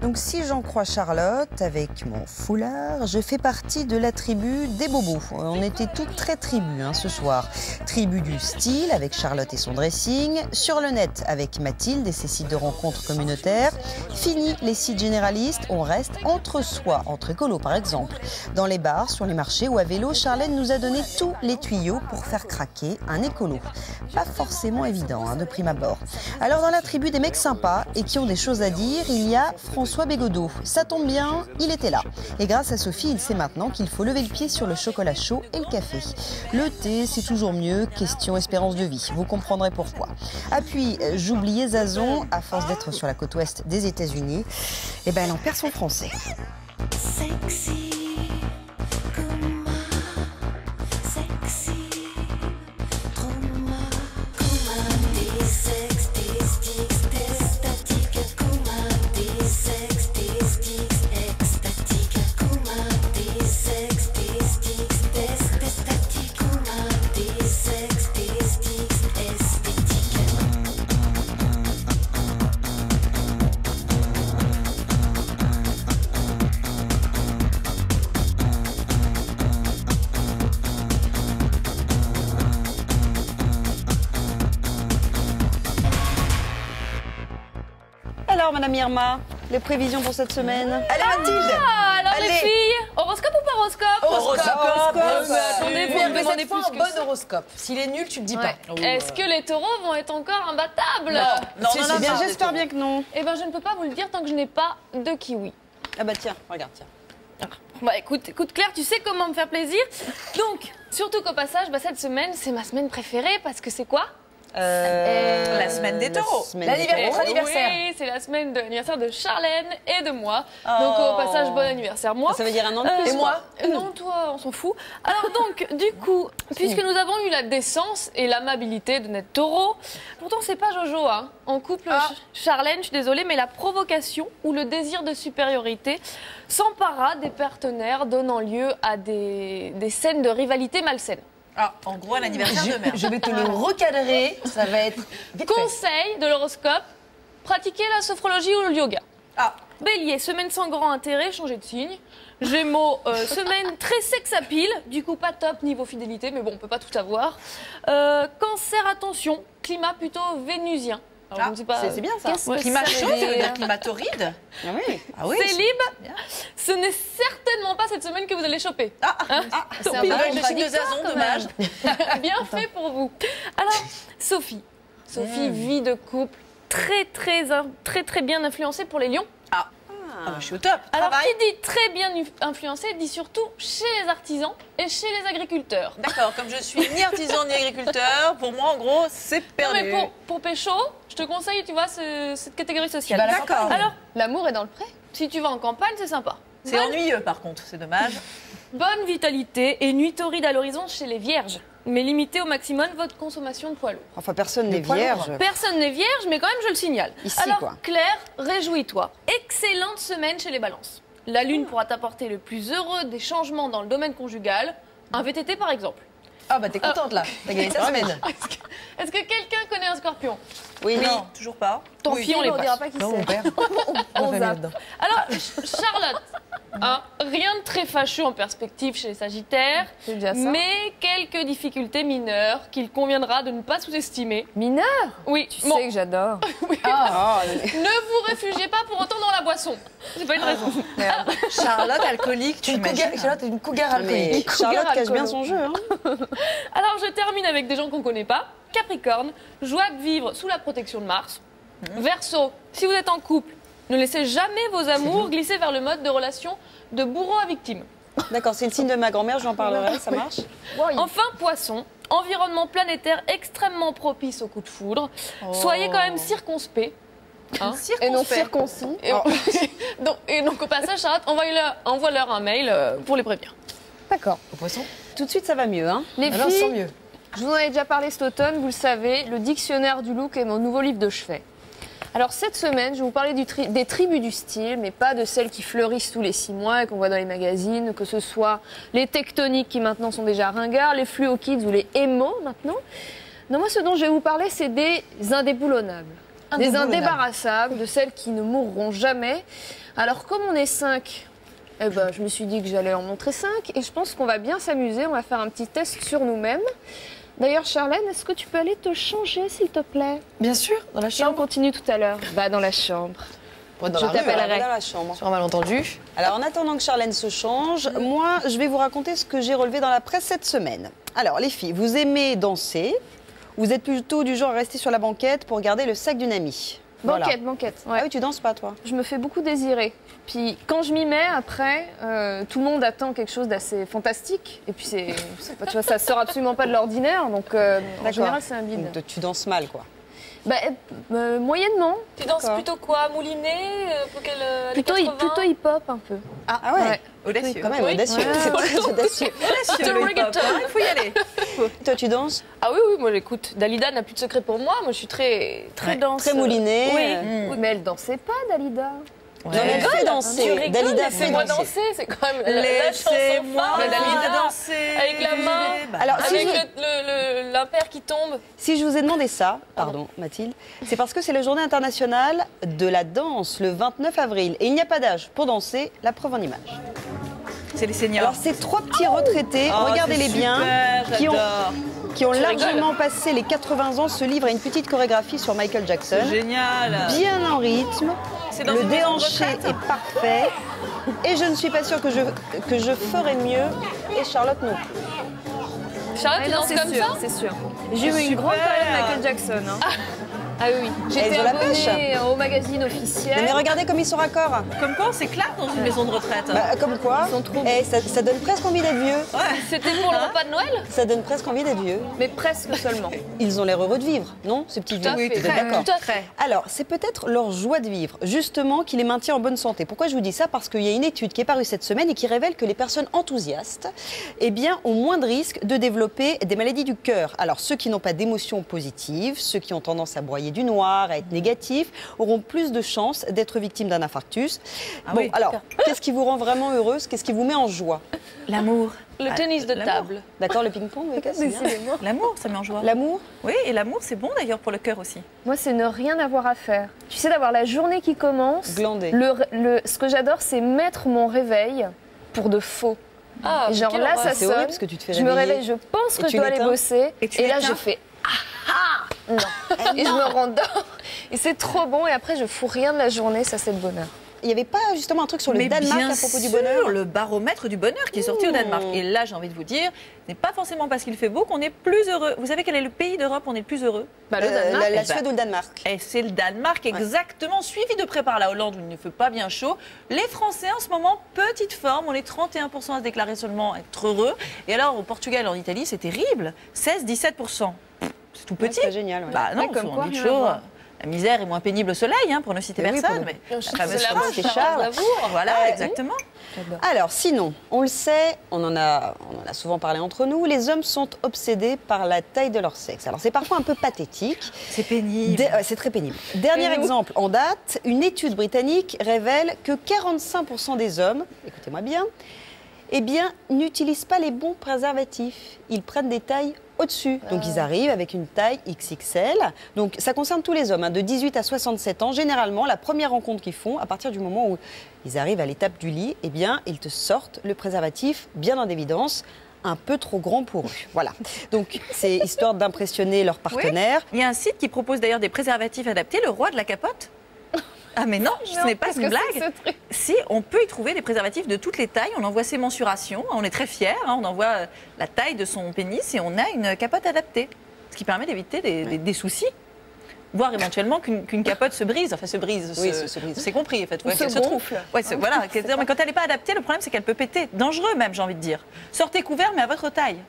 Donc si j'en crois Charlotte, avec mon foulard, je fais partie de la tribu des bobos. On était toutes très tribus ce soir. Tribu du style avec Charlotte et son dressing. Sur le net avec Mathilde et ses sites de rencontres communautaires. Fini les sites généralistes, on reste entre soi, entre écolos par exemple. Dans les bars, sur les marchés ou à vélo, Charlène nous a donné tous les tuyaux pour faire craquer un écolo. Pas forcément évident de prime abord. Alors dans la tribu des mecs sympas et qui ont des choses à dire, il y a François Bégodeau. Ça tombe bien, il était là. Et grâce à Sophie, il sait maintenant qu'il faut lever le pied sur le chocolat chaud et le café. Le thé, c'est toujours mieux, question espérance de vie. Vous comprendrez pourquoi. Ah puis, j'oubliais Zazon, à force d'être sur la côte ouest des États-Unis, eh ben elle en perd son français. Sexy. Alors, Madame Irma, les prévisions pour cette semaine? Allez, Mathilde! Alors, les filles, horoscope ou pas horoscope? Horoscope! Attendez, vous me demandez plus un que bon ça. horoscope. S'il est nul, tu le dis Ouais. pas. Est-ce que les taureaux vont être encore imbattables? Non, C'est bien, j'espère bien que non. Eh ben, je ne peux pas vous le dire tant que je n'ai pas de kiwi. Ah bah tiens, regarde, tiens. Bah écoute Claire, tu sais comment me faire plaisir. Donc, surtout qu'au passage, cette semaine, c'est ma semaine préférée parce que c'est quoi? La semaine des taureaux. Votre anniversaire. Oui, c'est la semaine de l'anniversaire de Charlène et de moi. Donc au passage, bon anniversaire moi. Ça veut dire un an de plus, Et quoi. Non, toi, on s'en fout. Alors donc, du coup, puisque nous avons eu la décence et l'amabilité de n'être taureau, pourtant c'est pas Jojo, En couple, Charlène, je suis désolée, mais la provocation ou le désir de supériorité s'empara des partenaires, donnant lieu à des scènes de rivalité malsaine. Ah, en gros, un anniversaire de merde. Je vais te le recadrer, ça va être vite fait. Conseil de l'horoscope, pratiquer la sophrologie ou le yoga. Ah, Bélier, semaine sans grand intérêt, changer de signe. Gémeaux, semaine très sex appeal, du coup pas top niveau fidélité, mais bon, on peut pas tout avoir. Cancer, attention, climat plutôt vénusien. Alors, je ne sais pas, c'est bien ça. qu'est-ce que climat ça chaud, veut ça veut dire dire climat torride. Ah oui. Ah oui. Célib, ce n'est certainement pas cette semaine que vous allez choper. C'est un peu le chic de Zazon, dommage. Bien fait pour vous. Alors, Sophie, vie de couple très bien influencée pour les lions. Ah, je suis au top. Alors, Travail. qui dit très bien influencé, dit surtout chez les artisans et chez les agriculteurs. D'accord, comme je suis ni artisan ni agriculteur, pour moi, en gros, c'est Non, perdu. mais pour pécho, je te conseille, tu vois, cette catégorie sociale. Bah, d'accord. Alors, l'amour est dans le pré. Si tu vas en campagne, c'est sympa. C'est ennuyeux, par contre, c'est dommage. Bonne vitalité et nuit torride à l'horizon chez les vierges. Mais limitez au maximum votre consommation de poids lourd. Enfin, personne n'est poids vierge. Personne n'est vierge, mais quand même, je le signale. Ici, Alors, quoi. Claire, réjouis-toi. Excellente semaine chez les balances. La lune pourra t'apporter le plus heureux des changements dans le domaine conjugal. Un VTT, par exemple. Ah, bah, t'es contente, là. T'as gagné ta semaine. Est-ce que quelqu'un connaît un scorpion? Oui, Non, toujours pas. Tant pis, on les passe. pas qui Non, c'est. mon père. On zappe. Alors, Charlotte, rien de très fâcheux en perspective chez les Sagittaires, C'est déjà ça. mais quelques difficultés mineures qu'il conviendra de ne pas sous-estimer. Mineur. Oui, Tu bon, sais que j'adore. ne vous réfugiez pas pour autant dans la boisson. C'est pas une raison. Charlotte, alcoolique, tu imagines. Charlotte est une cougar mais alcoolique. Charlotte cache alcoolo. bien son jeu. Alors, je termine avec des gens qu'on connaît pas. Capricorne, joie de vivre sous la protection de Mars. Verseau, si vous êtes en couple, ne laissez jamais vos amours glisser vers le mode de relation de bourreau à victime. D'accord, c'est le signe de ma grand-mère, j'en parlerai, ça marche. Enfin, Poisson, environnement planétaire extrêmement propice aux coups de foudre. Soyez quand même circonspect. Et non circoncis. Et donc, au passage, Charlotte, envoie-leur un mail pour les prévenir. D'accord. Au poisson. Tout de suite, ça va mieux. Les Alors, sans filles, mieux. je vous en ai déjà parlé cet automne, vous le savez, le dictionnaire du look est mon nouveau livre de chevet. Alors cette semaine, je vais vous parler des tribus du style, mais pas de celles qui fleurissent tous les 6 mois et qu'on voit dans les magazines, que ce soit les tectoniques qui maintenant sont déjà ringards, les fluo kids ou les emo maintenant. Non, moi ce dont je vais vous parler, c'est des indéboulonnables. Des indébarrassables, de celles qui ne mourront jamais. Alors, comme on est 5, eh ben, je me suis dit que j'allais en montrer 5 et je pense qu'on va bien s'amuser. On va faire un petit test sur nous-mêmes. D'ailleurs, Charlène, est-ce que tu peux aller te changer, s'il te plaît? Bien sûr, dans la Et on chambre. continue tout à l'heure. Va dans la chambre. Dans Je la rue, t'appellerai. Dans la chambre. sur un malentendu. Alors, en attendant que Charlène se change, moi, je vais vous raconter ce que j'ai relevé dans la presse cette semaine. Alors, les filles, vous aimez danser. Vous êtes plutôt du genre à rester sur la banquette pour garder le sac d'une amie. Voilà. Banquette, banquette. Ah oui, tu danses pas, toi? Je me fais beaucoup désirer. Puis quand je m'y mets, après, tout le monde attend quelque chose d'assez fantastique. Et puis tu vois, ça sort absolument pas de l'ordinaire. Donc en général, c'est un bide. Donc, tu danses mal, quoi. Bah, moyennement. Tu danses D'accord. plutôt quoi? Mouliné pour quelle années Plutôt 80? hip-hop un peu. Ah ouais, Ouais. Audacieux. quand même, Oui. audacieux. Ouais. C'est très audacieux. Audacieux, le hip-hop, hein, il faut y aller. Toi, tu danses? Ah oui, moi j'écoute. Dalida n'a plus de secret pour moi. Moi je suis très Ouais. danse. Très moulinée. Oui. Oui, mais elle dansait pas, Dalida. Non, mais elle fait danser. Tu rigoles, Dalida fait laissez-moi danser. danser, c'est quand même la chanson Laissez-moi phare de Dalida. danser. Avec la main. Bah, Alors, si Avec je- l'impair qui tombe. Si je vous ai demandé ça, pardon Mathilde, c'est parce que c'est la journée internationale de la danse le 29 avril. Et il n'y a pas d'âge pour danser, la preuve en image. c'est les seniors. Alors ces trois petits retraités, Oh, regardez-les c'est bien, super, qui ont, j'adore. qui ont Tu largement passé les 80 ans, se livrent à une petite chorégraphie sur Michael Jackson. Génial. Bien en rythme, C'est dans le une maison de déhanché retraite. est parfait. Et je ne suis pas sûre que je ferais mieux, et Charlotte non plus. Charlotte, tu non, danses c'est comme sûr, ça? c'est sûr. J'ai eu une Super. grande période Michael Jackson. Hein. Ah oui, j'étais Elles ont la abonnée au magazine officiel. Mais regardez comme ils sont raccords. Comme quoi, on s'éclate dans une maison de retraite. Bah, comme quoi, Ils sont trop eh, ça donne presque envie d'être vieux. C'était pour le repas de Noël? Ça donne presque envie d'être vieux. Mais presque seulement. Ils ont l'air heureux de vivre, non, ces petits vieux? à fait. Vous êtes d'accord? Tout à fait. Alors, c'est peut-être leur joie de vivre, justement, qui les maintient en bonne santé. Pourquoi je vous dis ça? Parce qu'il y a une étude qui est parue cette semaine et qui révèle que les personnes enthousiastes, eh bien, ont moins de risques de développer des maladies du cœur. Alors, ceux qui n'ont pas d'émotions positives, ceux qui ont tendance à broyer du noir, à être négatifs, auront plus de chances d'être victimes d'un infarctus. Ah Bon, oui, alors, qu'est-ce qui vous rend vraiment heureuse? Qu'est-ce qui vous met en joie? L'amour. Le tennis de l'amour. table. D'accord, le ping-pong, oui, c'est bien. L'amour, ça met en joie. L'amour? Oui, et l'amour, c'est bon d'ailleurs pour le cœur aussi. Moi, c'est ne rien avoir à faire. Tu sais, d'avoir la journée qui commence. Glander. Ce que j'adore, c'est mettre mon réveil pour de faux. Ah, Et genre quelle là, horreur. ça C'est horrible sonne. parce que tu te fais Je me réveiller. réveille, je pense Et que tu je dois aller l'éteins bosser. Et tu Et là, l'éteins je fais non. Et je me rendors. Et c'est trop bon. Et après, je fous rien de la journée. Ça, c'est le bonheur. Il n'y avait pas justement un truc sur le Mais Danemark bien à propos du sûr, bonheur? le baromètre du bonheur qui est sorti au Danemark. Et là, j'ai envie de vous dire, ce n'est pas forcément parce qu'il fait beau qu'on est plus heureux. Vous savez quel est le pays d'Europe où on est le plus heureux? Bah, le Danemark. La Eh ben, Suède ou le Danemark? Et c'est le Danemark, exactement, suivi de près par la Hollande où il ne fait pas bien chaud. Les Français, en ce moment, petite forme, on est 31% à se déclarer seulement être heureux. Et alors, au Portugal et en Italie, c'est terrible, 16-17%. C'est tout petit. C'est génial. Ouais. Bah non, Ouais, comme on quoi, dit rien toujours, à voir. la misère est moins pénible au soleil, hein, pour ne citer Eh oui, personne. pour Mais la fameuse C'est phrase, c'est Charles. Voilà, exactement. Alors, sinon, on le sait, on en a souvent parlé entre nous, les hommes sont obsédés par la taille de leur sexe. Alors, c'est parfois un peu pathétique. C'est pénible. C'est très pénible. Dernier exemple en date, une étude britannique révèle que 45% des hommes, écoutez-moi bien, eh bien, n'utilisent pas les bons préservatifs. Ils prennent des tailles au-dessus. Donc, ils arrivent avec une taille XXL. Donc, ça concerne tous les hommes, hein, de 18 à 67 ans. Généralement, la première rencontre qu'ils font, à partir du moment où ils arrivent à l'étape du lit, eh bien, ils te sortent le préservatif bien en évidence, un peu trop grand pour eux. Voilà. Donc, c'est histoire d'impressionner leur partenaire. Il y a un site qui propose d'ailleurs des préservatifs adaptés, le roi de la capote. Ah mais non, ce n'est pas qu'est-ce une que c'est blague. que ce truc Si, on peut y trouver des préservatifs de toutes les tailles. On envoie ses mensurations, on est très fiers. On envoie la taille de son pénis et on a une capote adaptée. Ce qui permet d'éviter des soucis. Voire éventuellement qu'une capote se brise. Enfin, se brise. Oui, se brise. C'est compris, en fait. Ou Ouais, se qu'elle gonfle. Ouais, voilà. Mais quand elle n'est pas adaptée, le problème, c'est qu'elle peut péter. Dangereux, même, j'ai envie de dire. Sortez couvert, mais à votre taille.